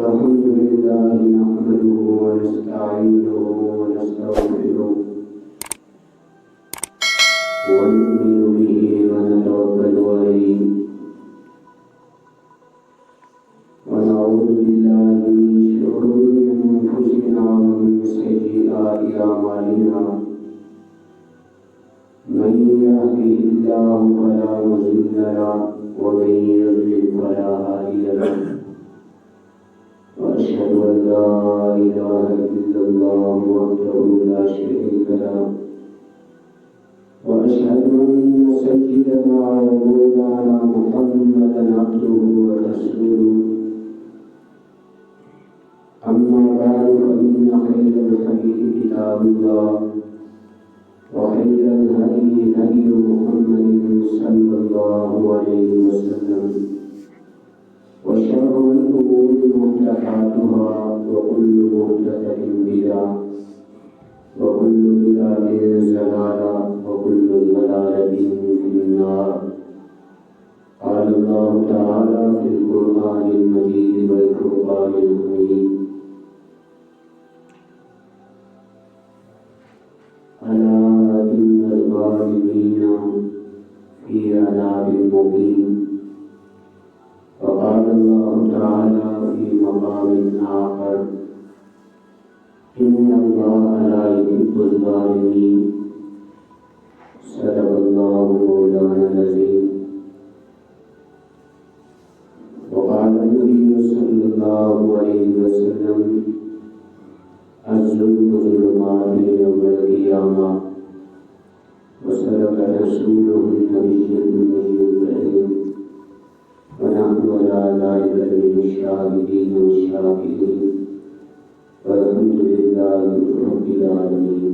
الحمد لله نحمده ونستعينه ونستغفره ونؤمن به ونتوكل عليه ونعوذ بالله من شرور أنفسنا ومن سيئات أعمالنا من يهده الله فلا مضل له ومن يضلل فلا هادي له وأشهد أن لا إله إلا الله وحده لا شريك له وأشهد أن سيدنا ومولانا محمدا عبده ورسوله أما بعد فإن خير الحديث كتاب الله وخير الهدي هدي محمد صلى الله عليه وسلم وشر الأمور محدثاتها وكل محدثة بدعة وكل بدعة ضلالة وكل ضلالة في النار. قال الله تعالى في القرآن المجيد والفرقان الحميد: ألا إن الظالمين في عذاب مقيم. وقال الله تعالى في مقام آخر: إن الله لا يحب الظالمين. صدق الله مولانا العظيم. وقال النبي صلى الله عليه وسلم: الظلم ظلمات يوم القيامة. وصدق رسوله النبي الأمي الكريم. ونحن على ذلك من الشاهدين والشاكرين والحمد لله رب العالمين.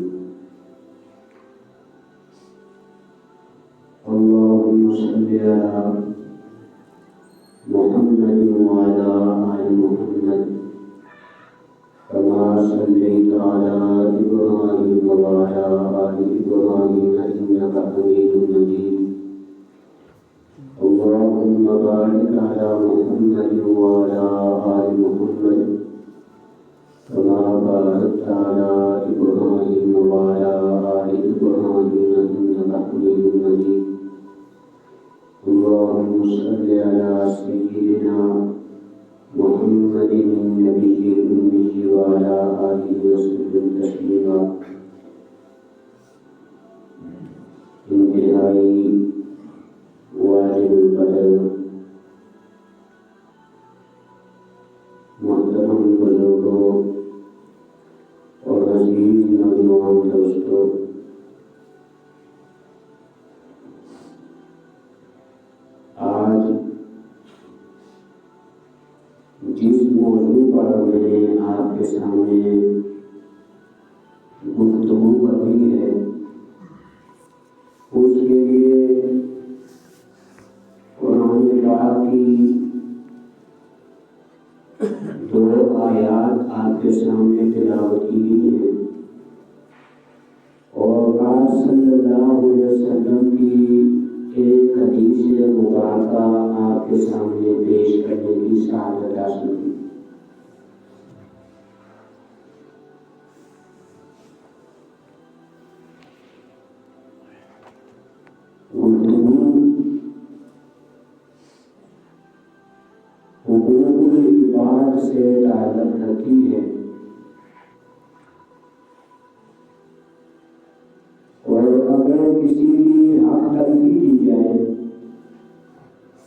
اللهم صل على محمد وعلى آل محمد كما صليت على إبراهيم وعلى آل إبراهيم إنك حميد مجيد. اللهم بارك على محمد وعلى آل محمد كما باركت على إبراهيم وعلى آل إبراهيم إنك حميد مجيد. اللهم صل على سيدنا محمد النبي الأمي وعلى آله وسلم تسليما. انتہائی واجب القدر محترم بزرگوں اور عزیز نوجوان دوستوں، آج جس موضوع پر میں نے آپ کے سامنے گفتگو کرنی ہے اس کے لیے قرآن پاک کی دو آیات آپ کے سامنے تلاوت کی گئی ہیں اور آپ صلی اللہ علیہ وسلم کی ایک حدیث مبارکہ آپ کے سامنے پیش کرنے کی سعادت حاصل کی۔ حقوق العباد سے تعلق رکھتی ہے اور اگر کسی کی حق تلفی کی جائے،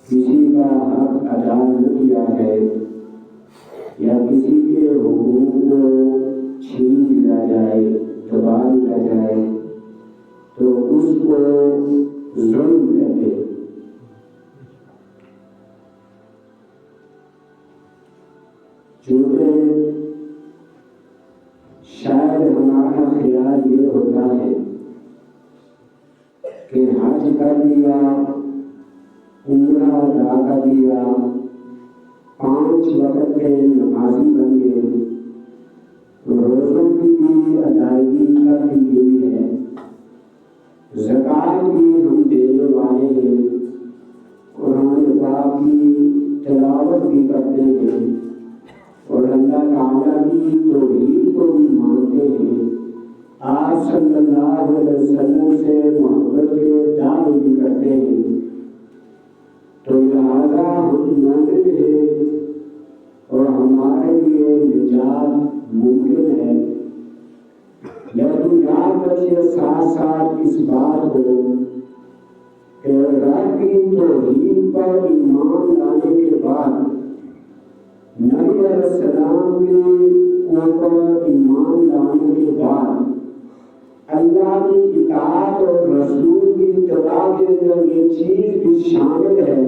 کسی کا حق ادا نہ کیا ہے یا کسی کے حقوق کو چھین لیا جائے، دبا لیا جائے تو اس کو ظلم کہتے ہیں۔ چونکہ شاید ہمارا خیال یہ ہوتا ہے کہ حج کر لیا، عمرہ ادا کر لیا، 5 وقت کے نمازی بن گئے، روزوں کی بھی ادائیگی کر دی گئی ہے، زکوٰۃ بھی ہم دینے والے ہیں، قرآن پاک کی تلاوت بھی کرتے ہیں اور آپ صلی اللہ علیہ وسلم سے محبت کے دعوے بھی کرتے ہیں، تو لہٰذا ہم مومن ہیں اور ہمارے لیے نجات ممکن ہے، لیکن یاد رکھیے ساتھ ساتھ اس بات کو کہ رب کی توحید پر ایمان لانے کے بعد نبی علیہ السلام کے اوپر ایمان لانے کے بعد اللہ کی اطاعت اور رسول کی اتباع کے اندر یہ چیز بھی شامل ہے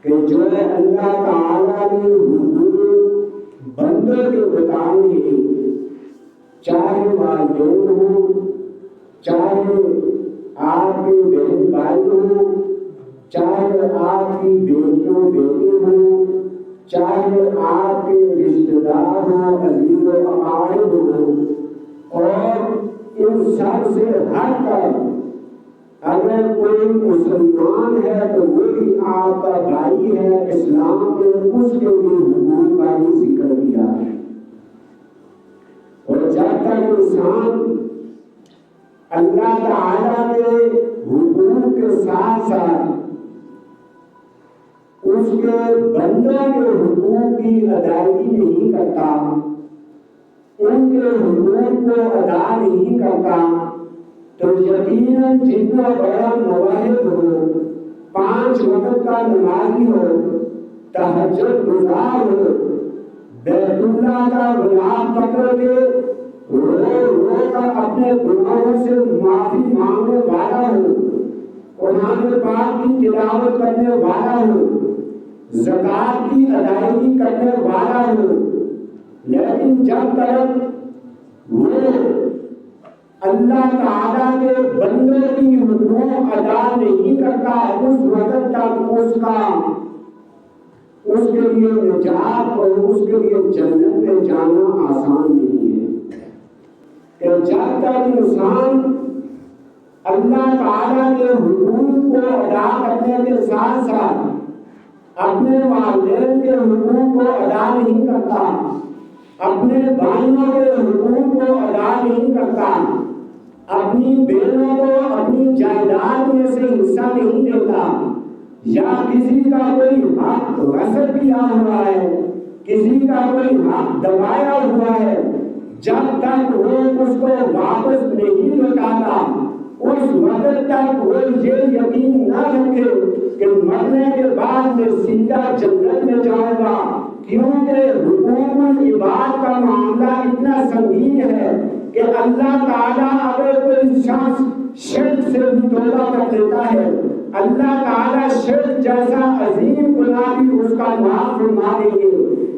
کہ جو اللہ تعالیٰ نے حقوق بندوں کے بتائے ہیں، چاہے والدین ہوں، چاہے آپ کے بہن بھائی ہوں، چاہے آپ کی بیٹیوں بیٹے ہوں، چاہے آپ کے رشتہ دار ہوں، عزیز و اقارب ہوں، اور ان سب سے ہٹ کر اگر کوئی مسلمان ہے تو وہ بھی آپ کا بھائی ہے، اسلام کے اس کے بھی حقوق کا بھی ذکر کیا ہے۔ اور جب تک انسان اللہ تعالیٰ کے حقوق کے ساتھ ساتھ اس کے بندوں کے حقوق کی ادائیگی نہیں کرتا، ان کے حقوق کو ادا نہیں کرتا، تو یقیناً جتنا بڑا موحد ہو، 5 وقت کا نمازی ہو، تہجد گزار ہو، بیت اللہ کا غلاف پکڑ کے رو کر اپنے گناہوں سے معافی مانگنے والا ہو، قرآن پاک کی تلاوت کرنے والا ہو، زکوٰۃ کی ادائیگی کرنے والا ہو، لیکن جب تک وہ اللہ تعالیٰ کے بندوں کی حقوق ادا نہیں کرتا، اس وقت تک اس کے لیے نجات اور اس کے لیے جنت میں جانا آسان نہیں ہے۔ کہ جب تک انسان اللہ تعالیٰ کے حقوق کو ادا کرنے کے ساتھ ساتھ اپنے والدین کے حقوق کو ادا نہیں کرتا، اپنے بھائیوں کے حقوق کو ادا نہیں کرتا، اپنی بہنوں کو اپنی جائیداد میں سے حصہ نہیں دیتا، یا کسی کا کوئی حق غصب کیا ہوا ہے، کسی کا کوئی حق دبایا ہوا ہے، جب تک وہ اس کو واپس نہیں لوٹاتا، اس وقت تک وہ یہ یقین نہ رکھے کہ مرنے کے بعد میں سیدھا جنت میں جاؤں گا، کیونکہ حقوق العباد کا معاملہ اتنا سنگین ہے کہ اللہ تعالیٰ اگر کوئی شخص شرک سے بھی توبہ کر لیتا ہے، اللہ تعالیٰ شرک جیسا عظیم گناہ بھی اس کا معاف فرما دیں گے،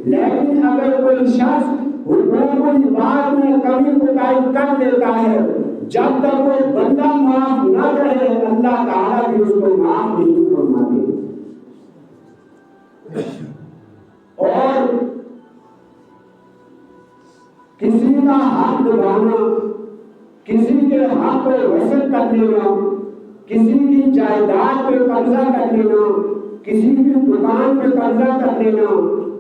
لیکن اگر کوئی شخص حقوق العباد میں کمی کوتاہی کر دیتا ہے، جب تک وہ بندہ معاف نہ کرے اللہ تعالیٰ بھی اس کو معاف نہیں فرماتے۔ اور کسی کا حق دبانا، کسی کے حق کو غصب کر لینا، کسی کی جائیداد پہ قبضہ کر لینا، کسی کی دکان پہ قبضہ کر لینا،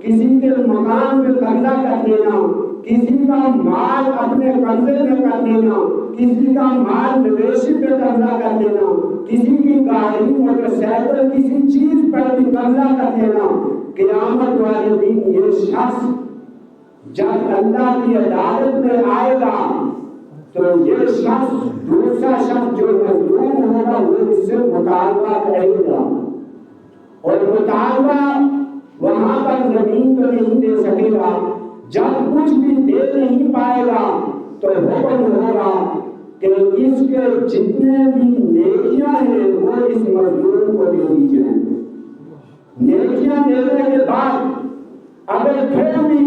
کسی کے مکان پہ قبضہ کر لینا، کسی کا مال اپنے قبضے میں کر لینا، کسی کا مال مویشی پہ قبضہ کر لینا، کسی کی گاڑی موٹر سائیکل کسی چیز پر بھی قبضہ کر لینا، قیامت والے دن یہ شخص جب اللہ کی عدالت میں آئے گا تو یہ شخص دوسرا شخص جو مظلوم ہوگا وہ اس سے مطالبہ کرے گا، اور مطالبہ وہاں پر زمین تو نہیں دے سکے گا، جب کچھ بھی دے نہیں پائے گا تو حکم ہوگا کہ اس کے جتنے بھی نیکیاں ہیں وہ اس مظلوم کو دے دی جائیں۔ نیکیاں دینے کے بعد اگر پھر بھی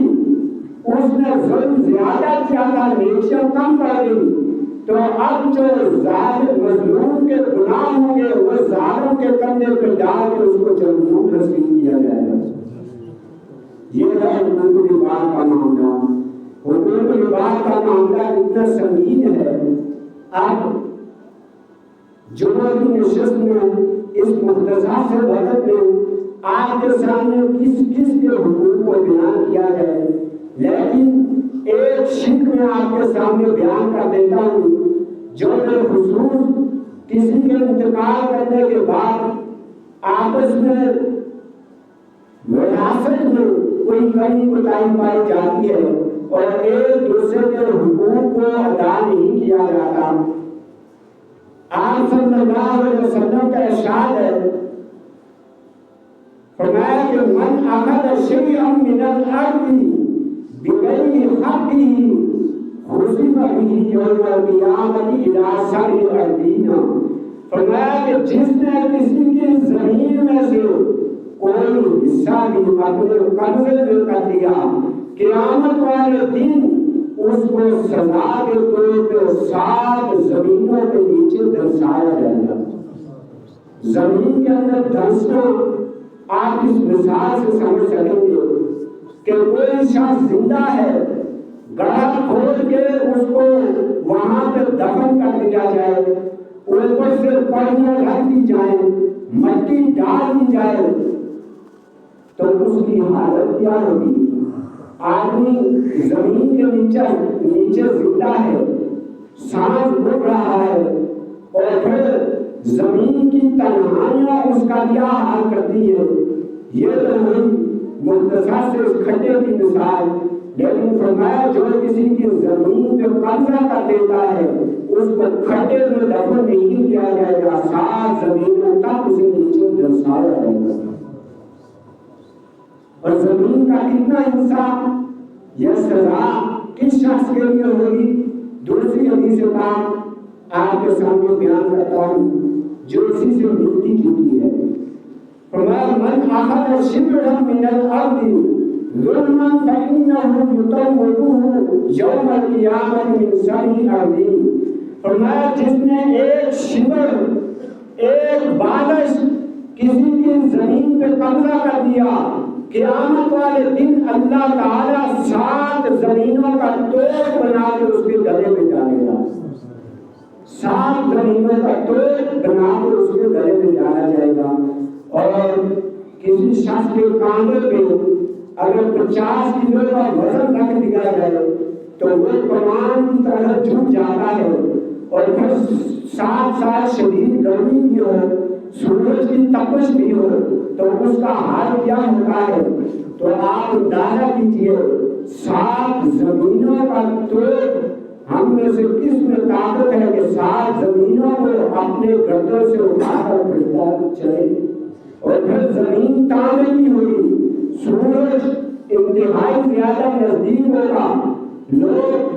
اس نے ظلم زیادہ کیا تھا، نیکیاں کم پڑ گئی، تو اب جو ظالم مظلوم کے گناہ ہوں گے وہ ظالم کے کندھے پہ ڈال کے اس کو جنت نصیب کیا جائے گا۔ یہ ہے حقوق العباد کا معاملہ۔ حقوق العباد کا معاملہ اتنا سنگین ہے۔ اب جمعہ کی نشست میں اس مختصر سے وقت میں آپ کے سامنے کس کس کے حقوق کو بیان کیا جائے، لیکن ایک شک میں آپ کے سامنے بیان کر دیتا ہوں جو بالخصوص کسی کے انتقال کرنے کے بعد آپس میں وراثت میں کوئی کمی کوتاہی پائی جاتی ہے اور ایک دوسرے کے حقوق کو ادا نہیں کیا جاتا۔ آپ صلی اللہ علیہ وسلم کا ارشاد ہے، فرمایا کہ من اخذ شیئا من الارض بغیر حقہ خسف به یوم القیامۃ الی سبع اراضین۔ فرمایا کہ جس نے کسی کی زمین میں سے کوئی حصہ بھی اپنے قبضے میں کر لیا، قیامت والے دن اس کو سزا کے طور پہ 7 زمینوں کے نیچے دھنسایا جائے گا۔ زمین کے اندر دھنسنا آپ اس مثال سے سمجھ سکیں گے کہ کوئی شخص زندہ ہے، گڑھا کھود کے اس کو وہاں پہ دفن کر دیا جائے، اوپر سے پڑیاں رکھ دی جائیں، مٹی ڈال دی جائے، تو اس کی حالت کیا ہوگی؟ آدمی زمین کے نیچے زندہ ہے، سانس گھٹ رہا ہے، اور پھر زمین کی تنہائیاں اس کا کیا حال کرتی ہے۔ یہ تو نہیں مختصر سے اس کھڈے کی مثال، لیکن فرمایا جو کسی کی زمین پہ قبضہ کر لیتا ہے اس کو کھڈے میں دفن نہیں کیا جائے گا، 7 زمینوں تک اسے نیچے دھنسایا جائے گا۔ اور زمین کا کتنا حصہ یہ سزا کس شخص کے لیے ہوگی؟ دوسری حدیث پاک آپ کے سامنے بیان کرتا ہوں جو اسی سے ملتی جلتی ہے۔ فرمایا من اخذ شبرا من الارض ظلما فانه یطوقه یوم القیامۃ من 7 اراضین۔ فرمایا جس نے ایک شبر، ایک بالش کسی کی زمین پہ قبضہ کر دیا، قیامت والے دن اللہ تعالیٰ 7 زمینوں کا توق بنا کے اس کے گلے میں ڈالے گا۔ 7 زمینوں کا توق بنا کے اس کے گلے میں ڈالا جائے گا۔ اور کسی شخص کے کاندھے پہ اگر 50 کلو کا وزن رکھ دیا جائے تو وہ کمان کی طرح جھک جاتا ہے، اور پھر 7 سال شدید گرمی بھی ہو، سورج کی تپش بھی ہو تو اس کا حال کیا ہوتا ہے؟ تو آپ اندازہ کیجئے 7 زمینوں کا توق ہم میں سے کس میں طاقت ہے کہ 7 زمینوں کو اپنے گردوں سے اٹھا کر پھرتا چلے؟ اور پھر زمین تانے کی ہوئی، سورج انتہائی زیادہ نزدیک ہوگا، لوگ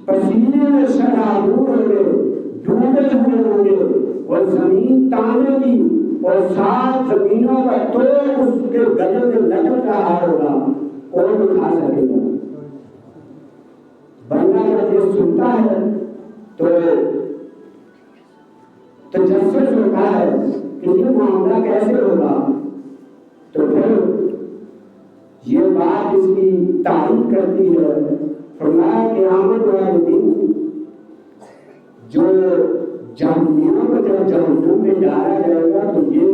پسینے میں شرابور ہوں گے، ڈوبے ہوئے ہوں گے، اور زمین تانے کی اور 7 زمینوں کا توق اس کے گلے میں لٹک رہا ہوگا، کون اٹھا سکے گا؟ بندہ جب یہ سنتا ہے تو تجسس ہوتا ہے کہ یہ معاملہ کیسے ہوگا، تو پھر یہ بات اس کی تعریف کرتی ہے۔ فرمایا قیامت والے دن جو جہنمیوں کو جب جہنم میں ڈالا جائے گا تو یہ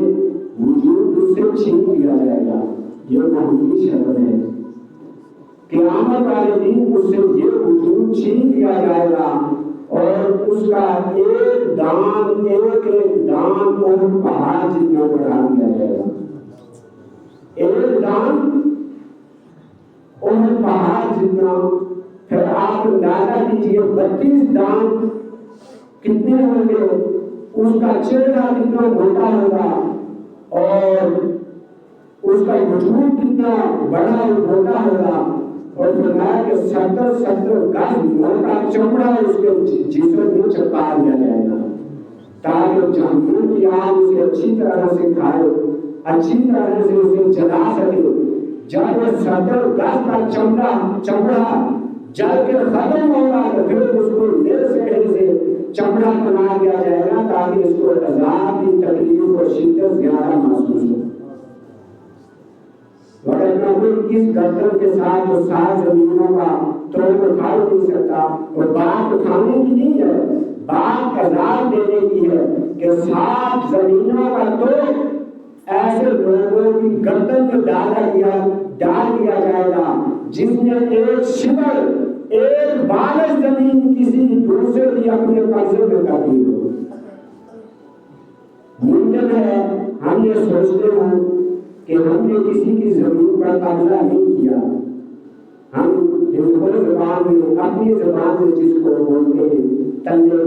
وجود اس سے چھین لیا جائے گا، یہ معمولی شکل ہے۔ قیامت والے دن اس سے یہ وجود چھین لیا جائے گا اور اس کا ایک دان اور پہاڑ جتنا بڑھا دیا جائے گا۔ ایک دان اور پہاڑ جتنا، پھر آپ اندازہ کیجیے 32 دان کتنے ہوں گے، اس کا چہرہ کتنا موٹا ہوگا اور اس کا وجود کتنا بڑا اور موٹا ہوگا، اور فرمایا کہ 70 گز موٹا چمڑا اس کے جسم میں چپکا دیا جائے گا تاکہ جہنم کی آگ اسے اچھی طرح سے کھائے، اچھی طرح سے اسے جلا سکے۔ جب 70 گز کا چمڑا جل کے ختم ہوگا تو پھر اس کو نئے سے چمڑا بنا دیا جائے گا تاکہ اس کو عذاب کی تکلیف اور شدت زیادہ محسوس ہو۔ ورنہ کوئی اس گردن کے ساتھ جو 7 زمینوں کا توق اٹھا نہیں سکتا، اور بات اٹھانے کی نہیں ہے، بات عذاب دینے کی ہے کہ 7 زمینوں کا توق ایسے لوگوں کی گردن میں ڈال دیا جائے گا جس نے ایک شبر ایک بالغ زمین کسی دوسرے کی اپنے قبضے میں کر دی ہو۔ ممکن ہے ہم یہ سوچتے ہوں کہ ہم نے کسی کی زمین پر قبضہ نہیں کیا، ہم ہندو زبان میں اپنی زبان میں جس کو بولتے ہیں تلے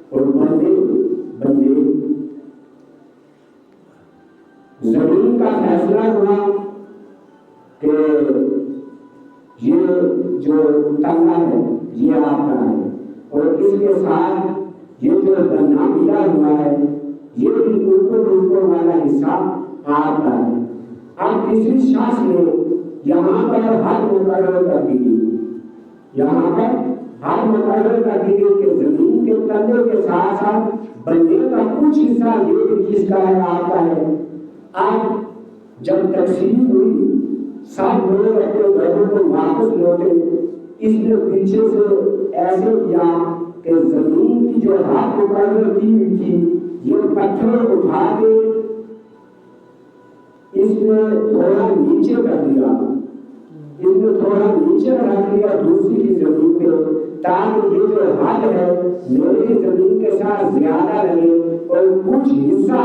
اور بندے زمین کا فیصلہ ہوا کہ یہ جو تنگا ہے یہ آپ کا ہے، اور اس کے ساتھ یہ جو بنا ملا ہوا ہے یہ بھی اوپر والا حصہ آپ کا ہے۔ اب کسی شخص نے یہاں پر حد مقرر کر دی، یہاں پر حد مقرر کر دی کہ زمین کے تلے کے ساتھ ساتھ بندے کا کچھ حصہ یہ کس کا ہے، آپ کا ہے۔ اب جب تقسیم ہوئی سب لوگ اپنے گھروں کو واپس لوٹے، اس نے پیچھے سے ایسے کیا کہ زمین کی جو حد مقرر کی ہوئی تھی یہ پتھر اٹھا کے اس نے تھوڑا نیچے کر دیا، اس نے تھوڑا نیچے رکھ لیا دوسری کی زمین پہ، تاکہ یہ جو حد ہے میری زمین کے ساتھ زیادہ لگے اور کچھ حصہ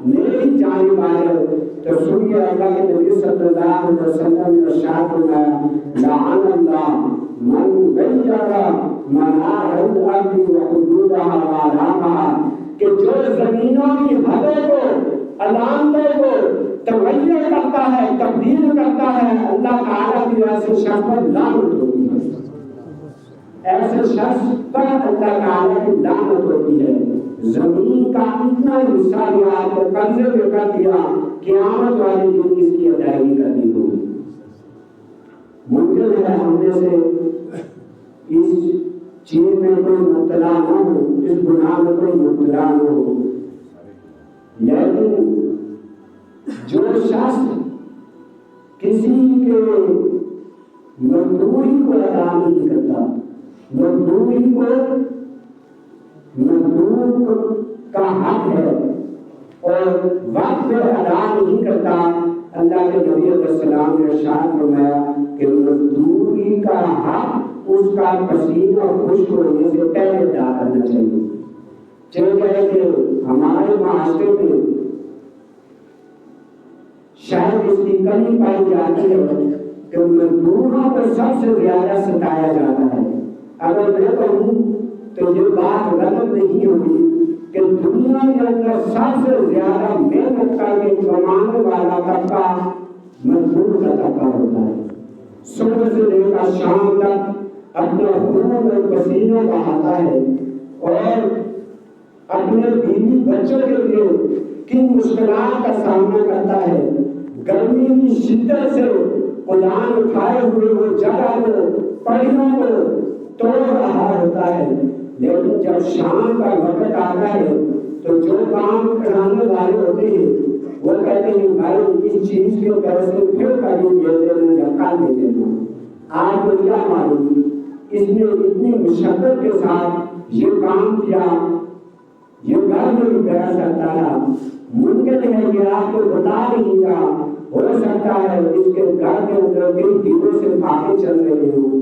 میری جانب آ جائے۔ تو سنیے اللہ کے نبی صلی اللہ علیہ وسلم نے ارشاد فرمایا لعن اللہ من غیر منار الارض وحدودها وآلامها، کہ جو زمینوں کی حدوں کو علامتوں کو تغیر کرتا ہے تبدیل کرتا ہے، اللہ تعالیٰ کی ایسے شخص پر لعنت ہوتی ہے، ایسے شخص پر اللہ تعالیٰ کی لعنت ہوتی ہے۔ زمین کا اتنا حصہ بھی آپ کو قبضے میں کر دیا، قیامت والے دن اس کی ادائیگی کرنی ہوگی۔ ممکن ہے ہم میں سے اس چیز میں کوئی مبتلا نہ ہو، اس گناہ میں کوئی مبتلا نہ ہو، لیکن جو شخص کسی کے مزدوری کو ادا نہیں کرتا، مزدوری کو مزدور کا حق ہے اور وقت پہ ادا نہیں کرتا، اللہ کے نبی علیہ السلام نے ارشاد فرمایا کہ مزدوری کا حق اس کا پسینہ خشک ہونے سے پہلے ادا کرنا چاہیے۔ چاہے کہ ہمارے معاشرے میں شاید اس کی کمی پائی جاتی ہے کہ مزدوروں کو سب سے زیادہ ستایا جاتا ہے۔ اگر میں کہوں تو یہ بات غلط نہیں ہوگی کہ دنیا کے اندر سب سے زیادہ محنت کر کے کمانے والا طبقہ مزدور کا طبقہ ہوتا ہے۔ صبح سے لے کر شام تک اپنے خون اور پسینوں بہاتا ہے اور اپنے بیوی بچوں کے لیے کن مشکلات کا سامنا کرتا ہے، گرمی کی شدت سے قدان اٹھائے ہوئے وہ جگہ کو پہیوں کو توڑ رہا ہوتا ہے، لیکن جب شام کا وقت آتا ہے تو جو کام کرانے والے ہوتے ہیں وہ کہتے ہیں بھائی اس چیز کے پیسے پھر کبھی دے دینا یا کل دے دینا۔ آپ کو کیا معلوم اس نے اتنی مشقت کے ساتھ یہ کام کیا، یہ گھر میں بھی بیٹھ سکتا ہے، ممکن ہے کہ آپ کو بتا نہیں گا، ہو سکتا ہے اس کے گھر کے اندر کئی دنوں سے پاکے چل رہے ہوں،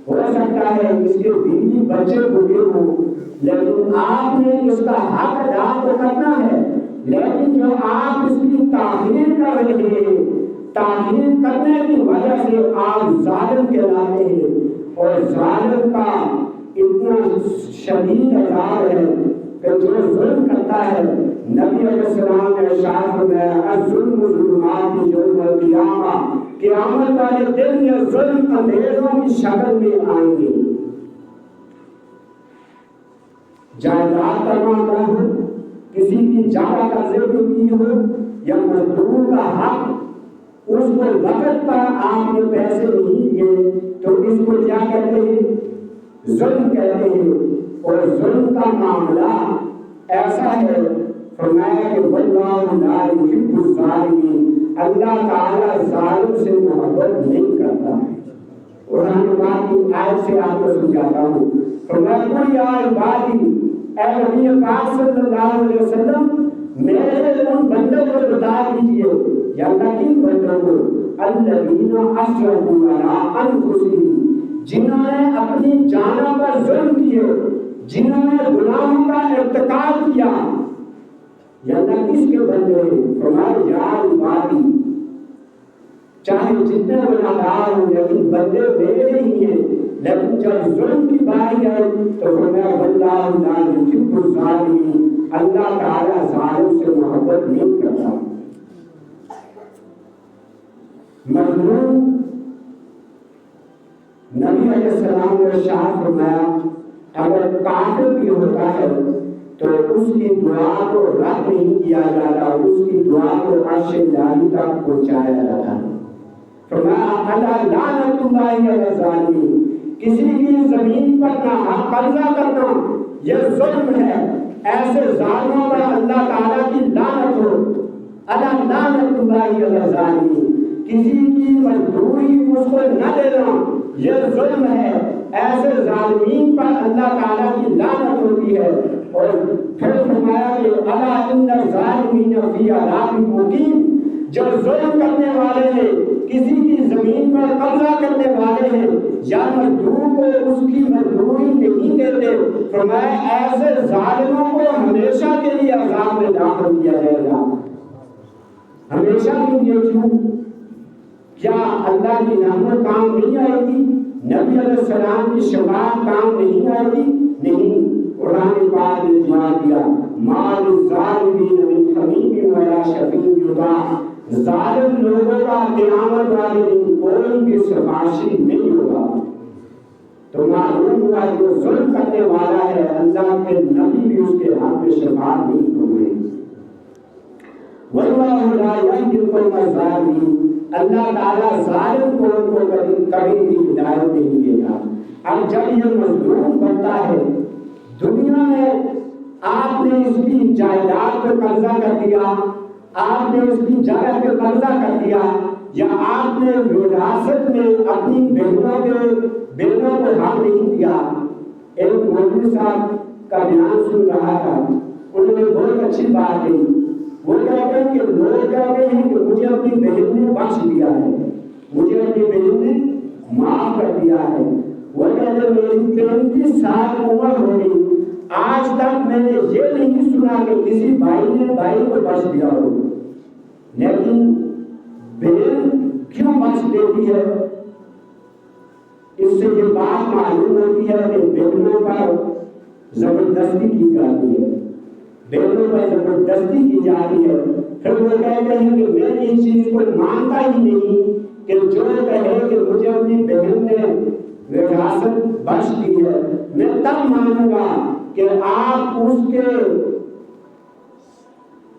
ہو سکتا ہے اس کے بیوی بچے بھوکے ہوں، لیکن آپ نے اس کا حق ادا تو کرنا ہے، لیکن جو آپ اس کی تاخیر کر رہے ہیں، تاخیر کرنے کی وجہ سے آپ ظالم کہلاتے ہیں، اور ظالم کا اتنا شدید عذاب ہے کہ جو ظلم کرتا ہے، نبی علیہ السلام نے ارشاد فرمایا الظلم ظلمات یوم القیامہ، قیامت والے دن یہ ظلم اندھیروں کی شکل میں آئیں گے۔ جائیداد کا معاملہ ہو، کسی کی جگہ قبضے پہ کی ہو یا مزدور کا حق، اس کو وقت پر آپ نے پیسے نہیں دیے تو اس کو کیا کہتے ہیں؟ ظلم کہتے ہیں۔ اور ظلم کا معاملہ ایسا ہے، فرمایا کہ واللہ لا یحب الظالمین، اللہ تعالیٰ ظالم سے محبت نہیں کرتا۔ قرآن پاک کی آیت سے آپ کو سمجھاتا ہوں، فرمایا قل یا عبادی، اے نبی پاک صلی اللہ علیہ وسلم میرے ان بندوں کو بتا دیجیے یا اللہ کن بندوں کو الذین اسرفوا علی انفسہم جنہوں نے اپنی جانوں پر ظلم کیے، جنہوں نے گناہوں کا ارتکاب کیا. یا اللہ کس کے بندے ہیں؟ فرمایا یا عبادی، چاہے جتنے گناہگار ہوں لیکن بندے میرے ہی ہیں. لیکن جب ظلم کی باری ہے تو فرمایا واللہ لا یحب الظالمین، اللہ تعالیٰ ظالم سے محبت نہیں کرتا. مظلوم نبی علیہ السلام نے ارشاد فرمایا اگر کافر بھی ہوتا ہے تو اس کی دعا کو رد نہیں کیا جاتا، اس کی دعا کو عرش الہی تک پہنچایا جاتا ہے. فرمایا الا لعنۃ اللہ علی الظالمین، کسی کی زمین پر نہ قبضہ کرنا یہ ظلم ہے، ایسے ظالموں پر اللہ تعالیٰ کی لعنت ہو. الا لعنۃ اللہ علی الظالمین، کسی کی مزدوری اس کو نہ دینا یہ ظلم ہے، ایسے ظالمین پر اللہ تعالیٰ کی لعنت ہوتی ہے. اور پھر فرمایا کہ الا ان الظالمین فی عذاب مقیم، جو ظلم کرنے والے ہیں، کسی کی زمین پر قبضہ کرنے والے ہیں یا مزدور کو اس کی مزدوری نہیں دیتے، فرمایا ایسے ظالموں کو ہمیشہ کے لیے عذاب میں داخل کیا جائے گا. ہمیشہ کے لیے کیوں؟ کیا اللہ کی رحمت کام نہیں آئے گی؟ نبی علیہ السلام کی شفاعت کام نہیں آئے گی؟ نہیں. قرآن پاک نے جواب دیا ما للظالمین من حمیم ولا شفیع یطاع، ظالم لوگوں کا قیامت والے دن کوئی بھی سفارشی نہیں ہوگا. تو معلوم ہوا جو ظلم کرنے والا ہے اللہ کے نبی بھی اس کے حق میں شفاعت نہیں ہوگی. واللہ لا یهدی القوم الظالمین، اللہ تعالیٰ ظالم قوم کو کبھی بھی ہدایت نہیں دیتا. اب جب یہ مظلوم بنتا ہے دنیا میں، آپ نے اس کی جائیداد پہ قبضہ کر دیا، آپ نے اس کی جگہ پہ قبضہ کر دیا، یا آپ نے وراثت میں اپنی بہنوں کو حق نہیں دیا. ایک مولوی صاحب کا بیان سن رہا تھا، انہوں نے بہت اچھی بات کہی. وہ کہتے ہیں کہ لوگ کہتے ہیں کہ مجھے اپنی بہن نے بخش دیا ہے، مجھے اپنی بہن نے معاف کر دیا ہے. وہ کہتے ہیں میری 35 سال عمر ہو گئی، آج تک میں نے یہ نہیں سنا کہ کسی بھائی نے بھائی کو بخش دیا ہو. لیکن بہن کیوں بخش دیتی ہے؟ اس سے یہ بات معلوم ہوتی ہے کہ بہنوں پر زبردستی کی جاتی ہے، بہنوں پر زبردستی کی جاتی ہے. پھر وہ کہتے ہیں کہ میں اس چیز کو مانتا ہی نہیں کہ جو کہے کہ مجھے اپنی بہن نے وراثت بخش دی ہے، میں تب مانوں گا کہ آپ اس کے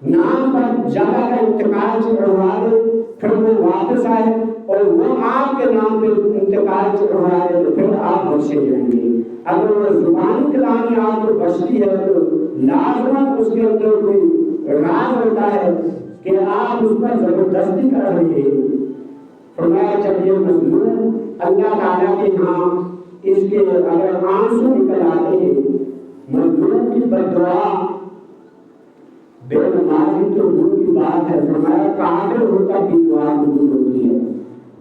نام پر جگہ کا انتقال چڑھوا دیں، پھر وہ واپس آئے اور وہ آپ کے نام پہ انتقال چڑھوا دے تو پھر آپ بخشے جائیں گے. اگر وہ زبانی کلامی آپ کو بخشتی ہے تو لازماً اس کے اندر کوئی راز ہوتا ہے کہ آپ اس پر زبردستی کر رہے ہیں. فرمایا جب یہ مظلوم اللہ تعالیٰ کے ہاں اس کے اگر آنسو نکل آتے ہیں، مظلوم کی بددعا بے نمازی تو دور کی بات ہے، فرمایا کافر ہوتا بھی دعا قبول ہوتی ہے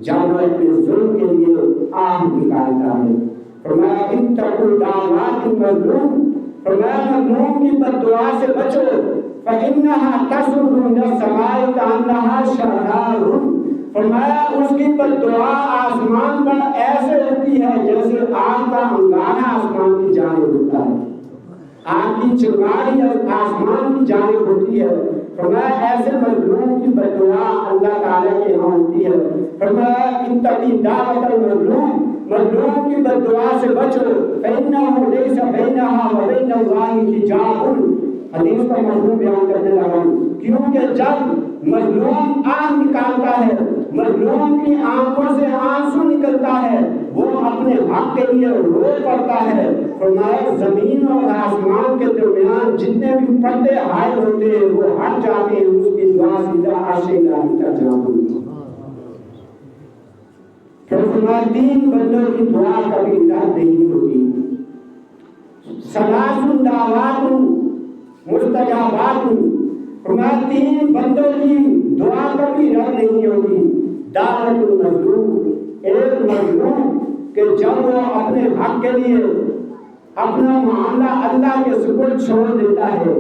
جب وہ اپنے ظلم کے لیے آہ نکالتا ہے. فرمایا اتقوا دعوات المظلوم، فرمایا مظلوم کی بددعا سے بچو، فإنها تصعد من السماء كأنها شرار، فرمایا اس کی بددعا آسمان پر ایسے ہوتی ہے جیسے آگ کا انگارہ آسمان کی جانب ہوتا ہے، آگ کی چنگاری آسمان کی جانب ہوتی ہے. فرمایا ایسے مظلوم کی بددعا اللہ تعالیٰ کے یہاں ہوتی ہے. فرمایا اتقی دعوت المظلوم، مظلوم کی بددعا سے بچو، فإنه ليس بينها وبين الله حجاب. حدیث کا مفہوم بیان کرنے لگا ہوں کیونکہ جب مظلوم آنکھ نکالتا ہے، مظلوم کی آنکھوں سے آنسو نکلتا ہے، وہ اپنے حق کے لیے رو پڑتا ہے. فرمایا زمین اور آسمان کے درمیان جتنے بھی پردے حائل ہوتے ہیں وہ ہٹ جاتے ہیں، اس کی دعا سیدھا عرش الہی تک جا پہنچتی. پھر فرمایا 3 بندوں کی دعا کبھی رد نہیں ہوتی. ثلاث دعوات مستجابات، فرمایا 3 بندوں کی دعا کبھی رد نہیں ہوگی. دعوت المظلوم، ایک مظلوم کہ جب وہ اپنے حق کے لیے اپنا معاملہ اللہ کے سپرد چھوڑ دیتا ہے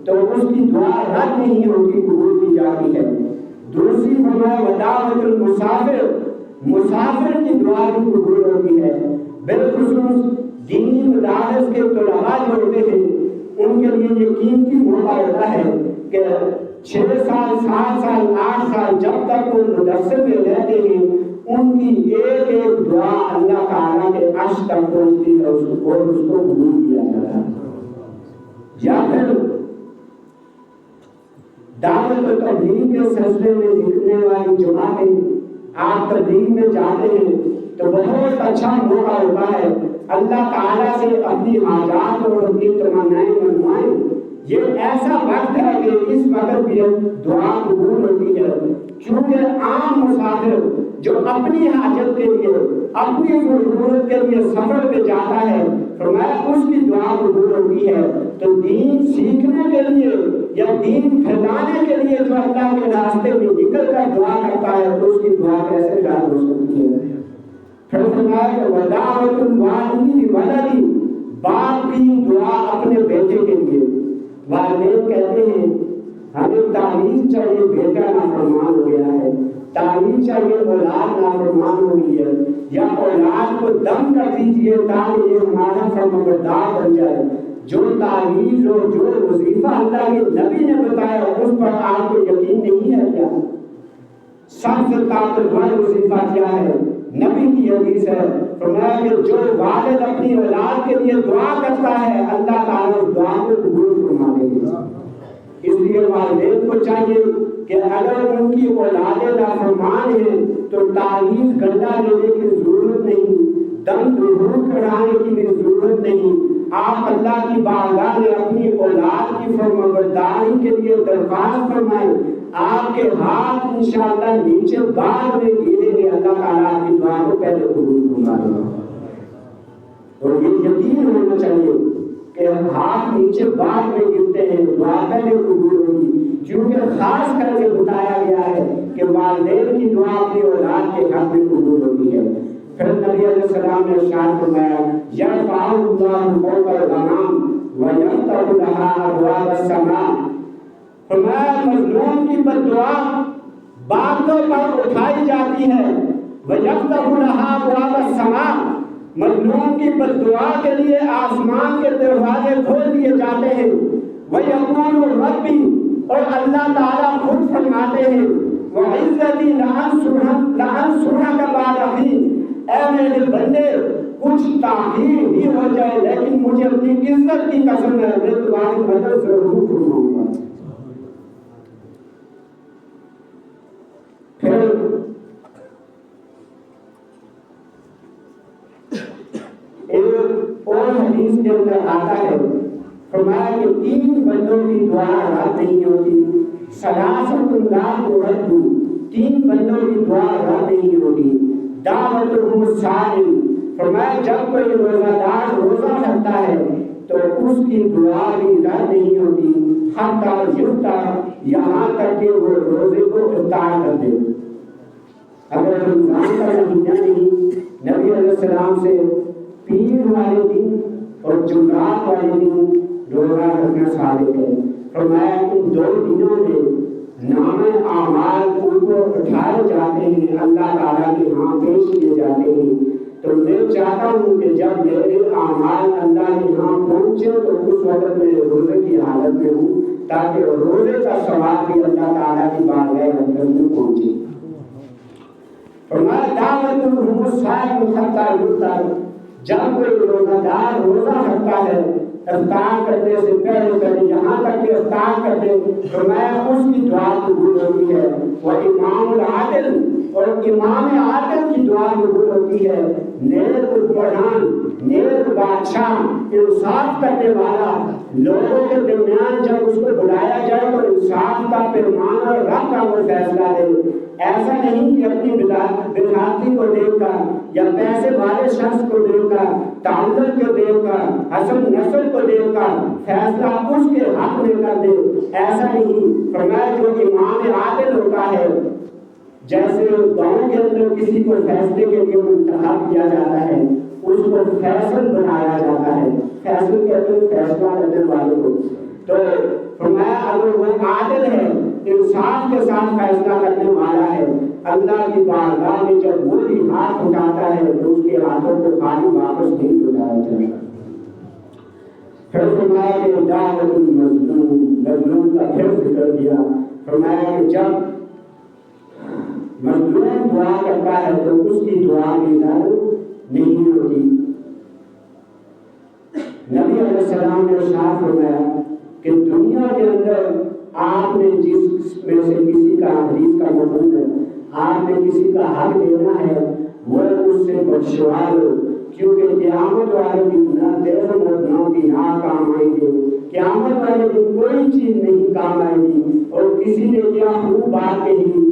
تو اس کی دعا رد نہیں ہوگی، قبول کی جاتی ہے. دوسری فرمایا ودعوت المسافر، مسافر کی دعا بھی قبول ہوتی ہے. بالخصوص دینی مدارس کے طلباء جو ہوتے ہیں ان کے لیے یہ قیمتی موقع ہوتا ہے کہ 6 سال 7 سال 8 سال جب تک وہ مدرسے میں رہتے ہیں ان کی ایک ایک دعا اللہ تعالیٰ کے عرش تک پہنچتی ہے اور اس کو قبول کیا جاتا ہے. یا پھر دعوت و تبلیغ کے سلسلے میں نکلنے والی جماعتیں، آپ تبلیغ میں جاتے ہیں تو بہت اچھا موقع ہوتا ہے اللہ تعالیٰ سے اپنی حاجات اور اپنی تمنائیں منوائیں. یہ ایسا وقت ہے کہ اس وقت بھی دعا قبول ہوتی ہے، کیونکہ عام مسافر جو اپنی حاجت کے لیے اپنی ضرورت کے لیے سفر پہ جاتا ہے فرمایا اس کی دعا قبول ہوتی ہے. تو دین سیکھنے کے لیے یا دین پھیلانے کے لیے جو اللہ کے راستے میں نکل کر دعا کرتا ہے تو اس کی دعا کیسے رد ہو سکتی ہے. پھر فرمایا کہ ودعوت الوالد لولدہ، باپ کی دعا اپنے بیٹے کے لیے. والدین کہتے ہیں ہمیں تعلیم چاہیے، بیٹا نافرمان ہو گیا ہے، تعلیم چاہیے، اولاد نافرمان ہو گئی ہے، یا اولاد کو دم کر دیجیے تاکہ یہ ہمارا فرمانبردار بن جائے. جو تعلیم اور جو وظیفہ اللہ کے نبی نے بتایا اس پر آپ کو یقین نہیں ہے کیا؟ سب سے طاقتور وظیفہ کیا ہے؟ نبی کی حدیث ہے، فرمایا کہ جو والد اپنی اولاد کے لیے دعا کرتا ہے اللہ تعالیٰ اس دعا کو قبول فرما دے گا. اس لیے والدین کو چاہیے کہ اگر ان کی اولاد نافرمان ہیں تو تعویذ گنڈا لینے کی ضرورت نہیں، دم ظہور کرانے کی بھی ضرورت نہیں. آپ اللہ کی بارگاہ میں اپنی اولاد کی فرمانبرداری کے لیے درخواست فرمائیں، آپ کے ہاتھ انشاءاللہ نیچے بعد میں گریں گے، اللہ تعالیٰ آپ کی دعا کو پہلے قبول فرما دے گا. اور یہ یقین ہونا چاہیے کہ ہاتھ نیچے بعد میں گرتے ہیں، دعا پہلے قبول ہوگی، کیونکہ خاص کر کے بتایا گیا ہے کہ والدین کی دعا اپنی اولاد کے حق میں قبول ہوتی ہے. پھر نبی علیہ السلام نے ارشاد فرمایا یرفع اللہ فوق الغمام ویفتح لها ابواب السماء. فرمایا مظلوم کی بددعا بادلوں پر اٹھائی جاتی ہے، ویفتح لها ابواب السماء، مظلوم کی بددعا کے لیے آسمان کے دروازے کھول دیے جاتے ہیں. وَيَقُولُ رَبِّ، اور اللہ تعالیٰ خود فرماتے ہیں وَعِزَّتِي لَأَنصُرَكَ بَعْدَ حِينٍ، اے میرے بندے کچھ تاخیر بھی ہو جائے لیکن مجھے اپنی عزت کی قسم ہے میں تمہاری مدد ضرور فرماؤں گا. پھر ایک اور حدیث کے اندر آتا ہے، فرمایا کہ 3 بندوں کی دعا رد نہیں ہوتی. ثلاثۃ لا ترد، 3 بندوں کی دعا رد نہیں ہوتی. دعوتہم الصائم، فرمایا جب کوئی روزہ دار روزہ رکھتا ہے تو اس کی دعا بھی رد نہیں ہوتی حتی یفطر، یہاں تک کہ وہ روزے کو افطار کر دے. اگر رمضان کا مہینہ نہیں، نبی علیہ السلام سے پیر والے دن اور جمعرات والے دن روزہ رکھنا ثابت ہے. فرمایا ان 2 دنوں میں نامے اعمال اوپر اٹھائے جاتے ہیں، اللہ تعالیٰ کے ہاں پیش کیے جاتے ہیں. تو میں چاہتا ہوں کہ جب میرے اعمال اللہ کے ہاں پہنچے تو اس وقت میں روزے کی حالت میں ہوں تاکہ روزے کا ثواب بھی اللہ تعالیٰ کی بارگاہ اندر میں پہنچے. فرمایا دعوتہم الصائم حتی یفطر، جب کوئی روزہ دار روزہ رکھتا ہے افطار کرنے سے پہلے یہاں تک کہ افطار کرتے فرمایا اس کی دعا قبول ہوتی ہے. وہ امام العادل، اور امام عادل کی دعا قبول ہوتی ہے۔ نیک حکمران، نیک بادشاہ، انصاف کرنے والا، لوگوں کے درمیان جب اس کو بلایا جائے تو انصاف کا پیمان اور رب کا وہ فیصلہ دے۔ ایسا نہیں کہ اپنی بلاتی کو دیکھ کر یا پیسے والے شخص کو دیکھ کر، تعلق کو دیکھ کر، حسن نسل کو دیکھ کر فیصلہ اس کے حق میں کر دے۔ ایسا نہیں، فرمایا جو امام عادل ہوتا ہے، جیسے گاؤں کے اندر کسی کو فیصلے کے لیے منتخب کیا جاتا ہے، اس کو فیصل بنایا جاتا ہے، فیصل کہتے ہیں فیصلہ کرنے والے کو۔ تو فرمایا اگر وہ عادل ہے، انصاف کے ساتھ فیصلہ کرنے والا ہے، اللہ کی بارگاہ میں جب وہ بھی ہاتھ اٹھاتا ہے تو اس کے ہاتھوں کو خالی واپس نہیں اٹھایا جاتا۔ پھر فرمایا کہ دعوت المظلوم، مظلوم کا پھر ذکر دیا۔ فرمایا کہ جب مظلوم دعا کرتا ہے تو اس کی دعا کی اجازت نہیں ہوتی۔ نبی علیہ السلام نے ارشاد فرمایا کہ دنیا کے اندر آپ نے جس میں سے کسی کا حدیث کا مفہوم ہے، آپ نے کسی کا حق دینا ہے، وہ اس سے بخشوا دو، کیونکہ قیامت والے دن نہ درہم اور نہ دینار کام آئیں گے۔ قیامت والے دن کوئی چیز نہیں کام آئے گی۔ اور کسی نے کیا خوب بات کہی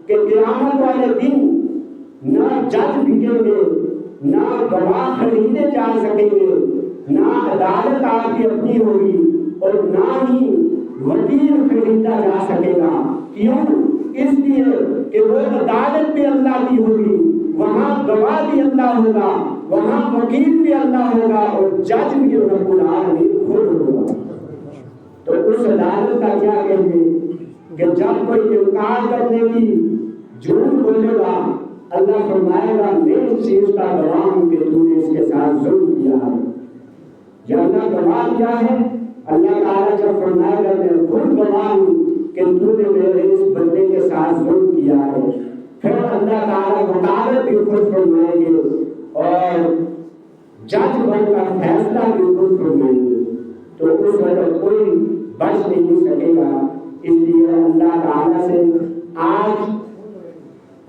کہ قیامت والے دن نہ جج بکیں گے، نہ گواہ خریدے جا سکیں گے، نہ عدالت آپ کی اپنی ہوگی، اور نہ ہی وکیل خریدا جا سکے گا۔ کیوں؟ اس لیے کہ وہ عدالت بھی اللہ کی ہوگی، وہاں گواہ بھی اللہ ہوگا، وہاں وکیل بھی اللہ ہوگا، اور جج بھی رب العالمین خود ہوگا۔ تو اس عدالت کا کیا کہیں گے کہ جب کوئی انکار کرنے کی جھوٹ بولے گا، اللہ فرمائے گا میں اس چیز کا گواہ ہوں کہ تو نے اس کے ساتھ ظلم کیا ہے۔ جب اللہ گواہ کیا ہے، اللہ تعالیٰ جب فرمائے گا میں خود گواہ ہوں کہ تو نے میرے اس بندے کے ساتھ ظلم کیا ہے، پھر اللہ تعالیٰ وکالت بھی خود فرمائیں گے اور جج بن کر فیصلہ بھی خود فرمائیں گے۔ تو اس وقت کوئی بچ نہیں سکے گا۔ اس لیے اللہ تعالیٰ سے آج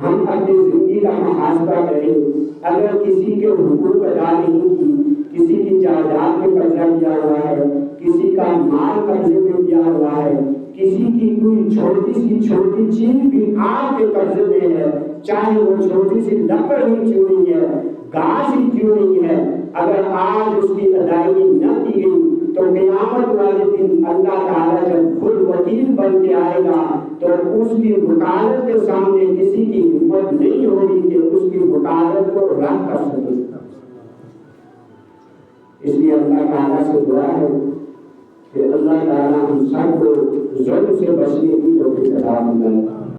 ہم اپنی زندگی کا محاسبہ کریں۔ اگر کسی کے حقوق ادا نہیں کی، کسی کی جائیداد پہ قبضہ کیا ہوا ہے، کسی کا مال قبضے میں کیا ہوا ہے، کسی کی کوئی چھوٹی سی چھوٹی چیز بھی آپ کے قبضے میں ہے، چاہے وہ چھوٹی سی لکڑ ہی کیوں نہیں ہے، گھاس ہی کیوں نہیں ہے، اگر آج اس کی ادائیگی نہ کی گئی تو قیامت والے دن اللہ تعالیٰ جب خود وکیل بن کے آئے گا تو اس کی وکالت کے سامنے کسی کی ہمت نہیں ہوگی کہ اس کی وکالت کو رد کر سکے۔ اس لیے اللہ تعالیٰ سے دعا ہے کہ اللہ تعالیٰ ہم سب کو ظلم سے بچنے کی توفیق عطا فرمائے۔